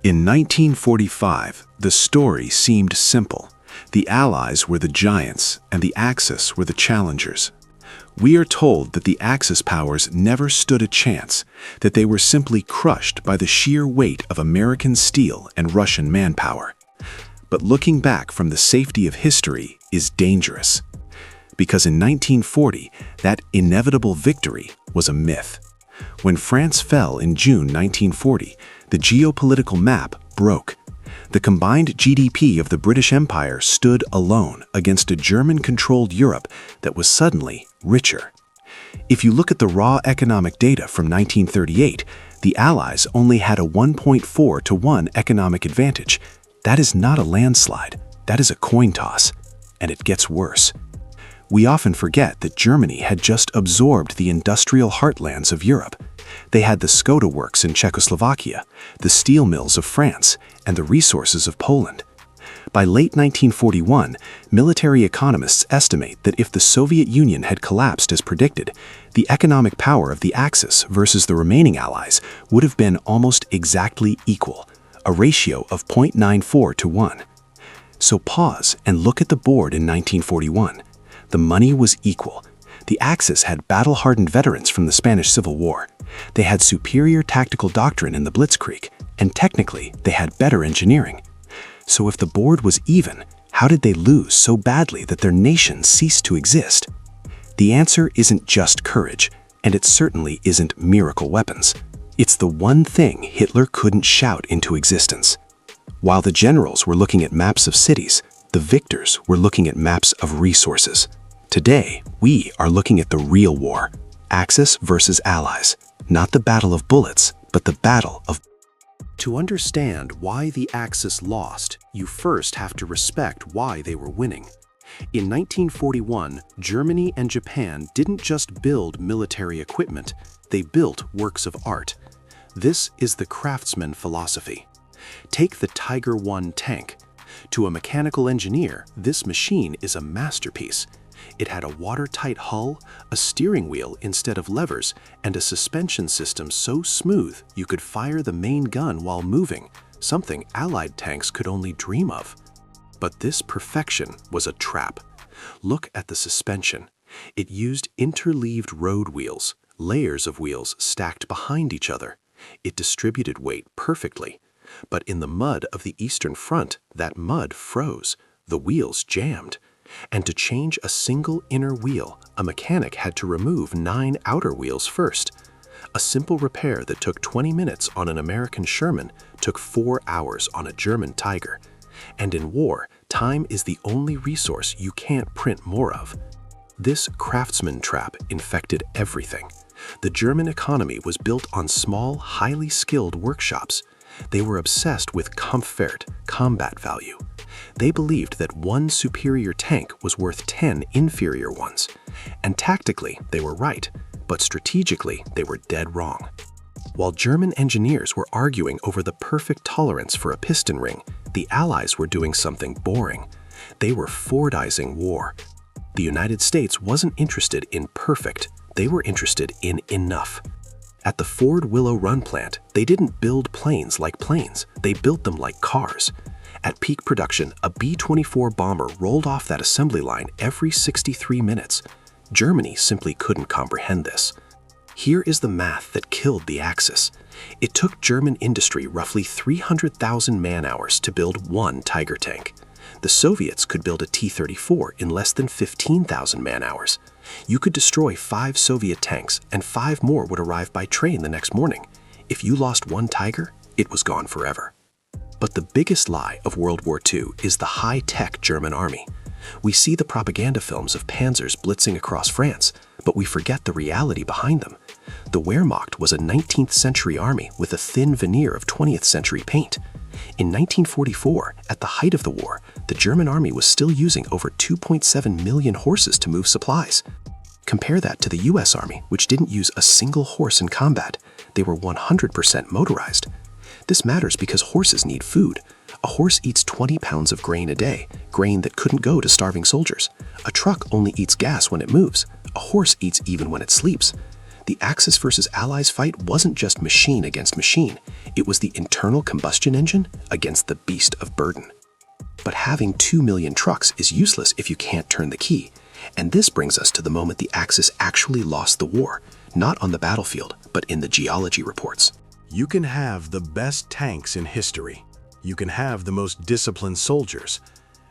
In 1945, the story seemed simple. The Allies were the giants, and the Axis were the challengers. We are told that the Axis powers never stood a chance, that they were simply crushed by the sheer weight of American steel and Russian manpower. But looking back from the safety of history is dangerous. Because in 1940, that inevitable victory was a myth. When France fell in June 1940, the geopolitical map broke. The combined GDP of the British Empire stood alone against a German-controlled Europe that was suddenly richer. If you look at the raw economic data from 1938, the Allies only had a 1.4 to 1 economic advantage. That is not a landslide, that is a coin toss. And it gets worse. We often forget that Germany had just absorbed the industrial heartlands of Europe. They had the Skoda works in Czechoslovakia, the steel mills of France, and the resources of Poland. By late 1941, military economists estimate that if the Soviet Union had collapsed as predicted, the economic power of the Axis versus the remaining Allies would have been almost exactly equal, a ratio of 0.94 to 1. So pause and look at the board in 1941. The money was equal. The Axis had battle-hardened veterans from the Spanish Civil War. They had superior tactical doctrine in the Blitzkrieg, and technically, they had better engineering. So if the board was even, how did they lose so badly that their nation ceased to exist? The answer isn't just courage, and it certainly isn't miracle weapons. It's the one thing Hitler couldn't shout into existence. While the generals were looking at maps of cities, the victors were looking at maps of resources. Today, we are looking at the real war, Axis versus Allies, not the battle of bullets, but the battle of... To understand why the Axis lost, you first have to respect why they were winning. In 1941, Germany and Japan didn't just build military equipment, they built works of art. This is the Craftsman Philosophy. Take the Tiger I tank. To a mechanical engineer, this machine is a masterpiece. It had a watertight hull, a steering wheel instead of levers, and a suspension system so smooth you could fire the main gun while moving, something Allied tanks could only dream of. But this perfection was a trap. Look at the suspension. It used interleaved road wheels, layers of wheels stacked behind each other. It distributed weight perfectly. But in the mud of the Eastern Front, that mud froze. The wheels jammed. And to change a single inner wheel, a mechanic had to remove 9 outer wheels first. A simple repair that took 20 minutes on an American Sherman took 4 hours on a German Tiger. And in war, time is the only resource you can't print more of. This craftsman trap infected everything. The German economy was built on small, highly skilled workshops. They were obsessed with Kampfwert, combat value. They believed that one superior tank was worth 10 inferior ones. And tactically, they were right, but strategically, they were dead wrong. While German engineers were arguing over the perfect tolerance for a piston ring, the Allies were doing something boring. They were Fordizing war. The United States wasn't interested in perfect, they were interested in enough. At the Ford Willow Run plant, they didn't build planes like planes, they built them like cars. At peak production, a B-24 bomber rolled off that assembly line every 63 minutes. Germany simply couldn't comprehend this. Here is the math that killed the Axis. It took German industry roughly 300,000 man-hours to build one Tiger tank. The Soviets could build a T-34 in less than 15,000 man-hours. You could destroy 5 Soviet tanks, and 5 more would arrive by train the next morning. If you lost one Tiger, it was gone forever. But the biggest lie of World War II is the high-tech German army. We see the propaganda films of panzers blitzing across France, but we forget the reality behind them. The Wehrmacht was a 19th century army with a thin veneer of 20th century paint. In 1944, at the height of the war, the German army was still using over 2.7 million horses to move supplies. Compare that to the US Army, which didn't use a single horse in combat. They were 100% motorized. This matters because horses need food. A horse eats 20 pounds of grain a day, grain that couldn't go to starving soldiers. A truck only eats gas when it moves. A horse eats even when it sleeps. The Axis versus Allies fight wasn't just machine against machine, it was the internal combustion engine against the beast of burden. But having 2 million trucks is useless if you can't turn the key. And this brings us to the moment the Axis actually lost the war, not on the battlefield, but in the geology reports. You can have the best tanks in history. You can have the most disciplined soldiers.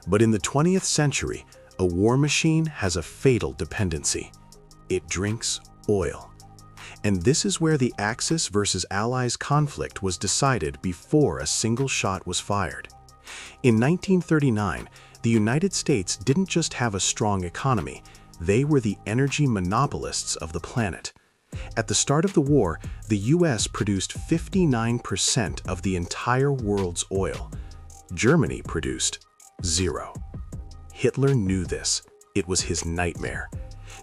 But in the 20th century, a war machine has a fatal dependency. It drinks oil. And this is where the Axis versus Allies conflict was decided before a single shot was fired. In 1939, the United States didn't just have a strong economy, they were the energy monopolists of the planet. At the start of the war, the US produced 59% of the entire world's oil. Germany produced 0. Hitler knew this. It was his nightmare.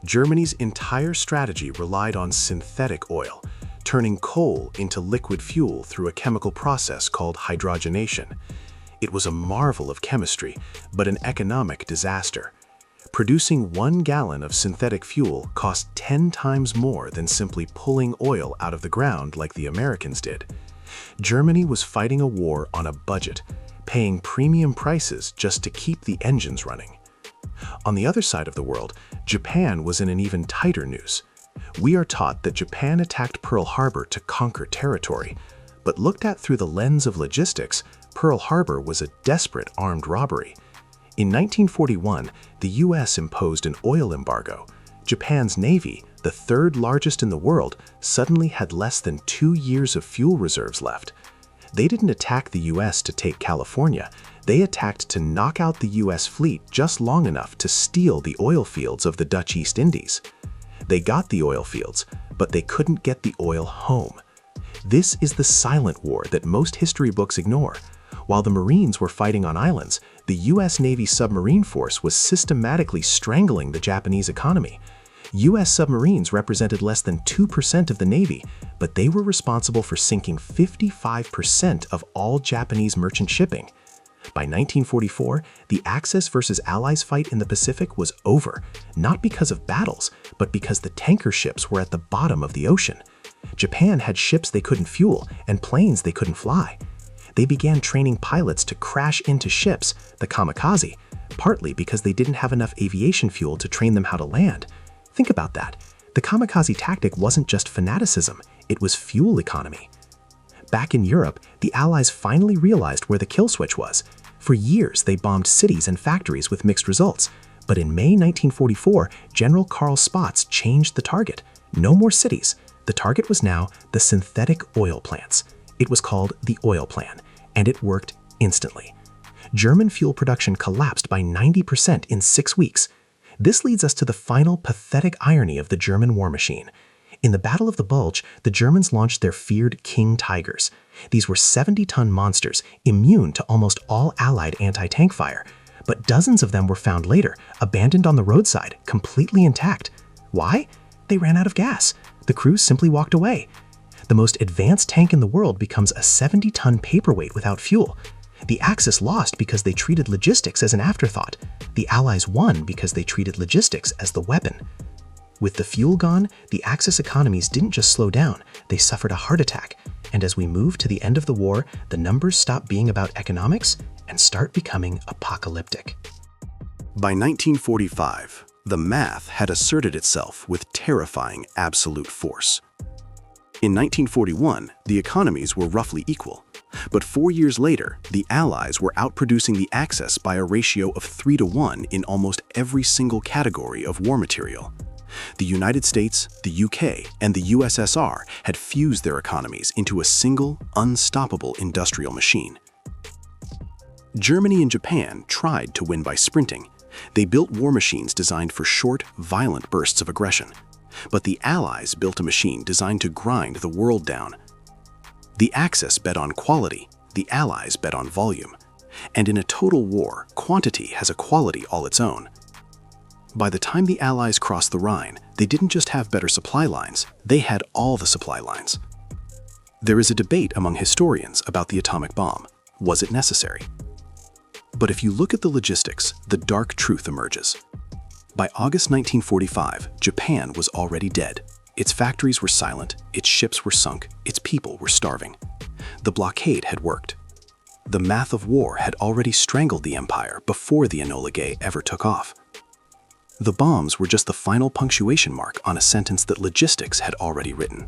Germany's entire strategy relied on synthetic oil, turning coal into liquid fuel through a chemical process called hydrogenation. It was a marvel of chemistry, but an economic disaster. Producing 1 gallon of synthetic fuel cost 10 times more than simply pulling oil out of the ground like the Americans did. Germany was fighting a war on a budget, paying premium prices just to keep the engines running. On the other side of the world, Japan was in an even tighter noose. We are taught that Japan attacked Pearl Harbor to conquer territory, but looked at through the lens of logistics, Pearl Harbor was a desperate armed robbery. In 1941, the US imposed an oil embargo. Japan's navy, the 3rd largest in the world, suddenly had less than 2 years of fuel reserves left. They didn't attack the US to take California. They attacked to knock out the US fleet just long enough to steal the oil fields of the Dutch East Indies. They got the oil fields, but they couldn't get the oil home. This is the silent war that most history books ignore. While the Marines were fighting on islands, the US Navy submarine force was systematically strangling the Japanese economy. US submarines represented less than 2% of the Navy, but they were responsible for sinking 55% of all Japanese merchant shipping. By 1944, the Axis versus Allies fight in the Pacific was over, not because of battles, but because the tanker ships were at the bottom of the ocean. Japan had ships they couldn't fuel and planes they couldn't fly. They began training pilots to crash into ships, the kamikaze, partly because they didn't have enough aviation fuel to train them how to land. Think about that. The kamikaze tactic wasn't just fanaticism, it was fuel economy. Back in Europe, the Allies finally realized where the kill switch was. For years, they bombed cities and factories with mixed results. But in May 1944, General Karl Spaatz changed the target. No more cities. The target was now the synthetic oil plants. It was called the Oil Plan, and it worked instantly. German fuel production collapsed by 90% in 6 weeks. This leads us to the final pathetic irony of the German war machine. In the Battle of the Bulge, the Germans launched their feared King Tigers. These were 70-ton monsters, immune to almost all Allied anti-tank fire. But dozens of them were found later, abandoned on the roadside, completely intact. Why? They ran out of gas. The crews simply walked away. The most advanced tank in the world becomes a 70-ton paperweight without fuel. The Axis lost because they treated logistics as an afterthought. The Allies won because they treated logistics as the weapon. With the fuel gone, the Axis economies didn't just slow down, they suffered a heart attack. And as we move to the end of the war, the numbers stop being about economics and start becoming apocalyptic. By 1945, the math had asserted itself with terrifying absolute force. In 1941, the economies were roughly equal, but 4 years later, the Allies were outproducing the Axis by a ratio of 3-to-1 in almost every single category of war material. The United States, the UK, and the USSR had fused their economies into a single, unstoppable industrial machine. Germany and Japan tried to win by sprinting. They built war machines designed for short, violent bursts of aggression. But the Allies built a machine designed to grind the world down. The Axis bet on quality, the Allies bet on volume. And in a total war, quantity has a quality all its own. By the time the Allies crossed the Rhine, they didn't just have better supply lines, they had all the supply lines. There is a debate among historians about the atomic bomb. Was it necessary? But if you look at the logistics, the dark truth emerges. By August 1945, Japan was already dead. Its factories were silent, its ships were sunk, its people were starving. The blockade had worked. The math of war had already strangled the empire before the Enola Gay ever took off. The bombs were just the final punctuation mark on a sentence that logistics had already written.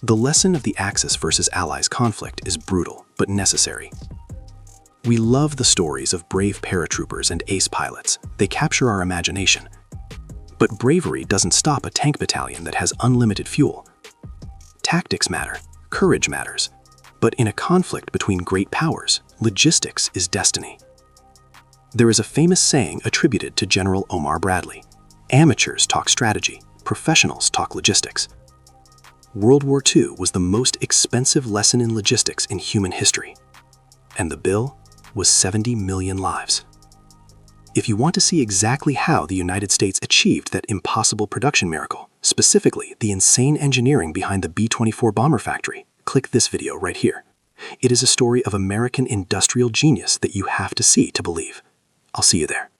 The lesson of the Axis versus Allies conflict is brutal, but necessary. We love the stories of brave paratroopers and ace pilots. They capture our imagination. But bravery doesn't stop a tank battalion that has unlimited fuel. Tactics matter, courage matters. But in a conflict between great powers, logistics is destiny. There is a famous saying attributed to General Omar Bradley: "Amateurs talk strategy, professionals talk logistics." World War II was the most expensive lesson in logistics in human history. And the bill was 70 million lives. If you want to see exactly how the United States achieved that impossible production miracle, specifically the insane engineering behind the B-24 bomber factory, click this video right here. It is a story of American industrial genius that you have to see to believe. I'll see you there.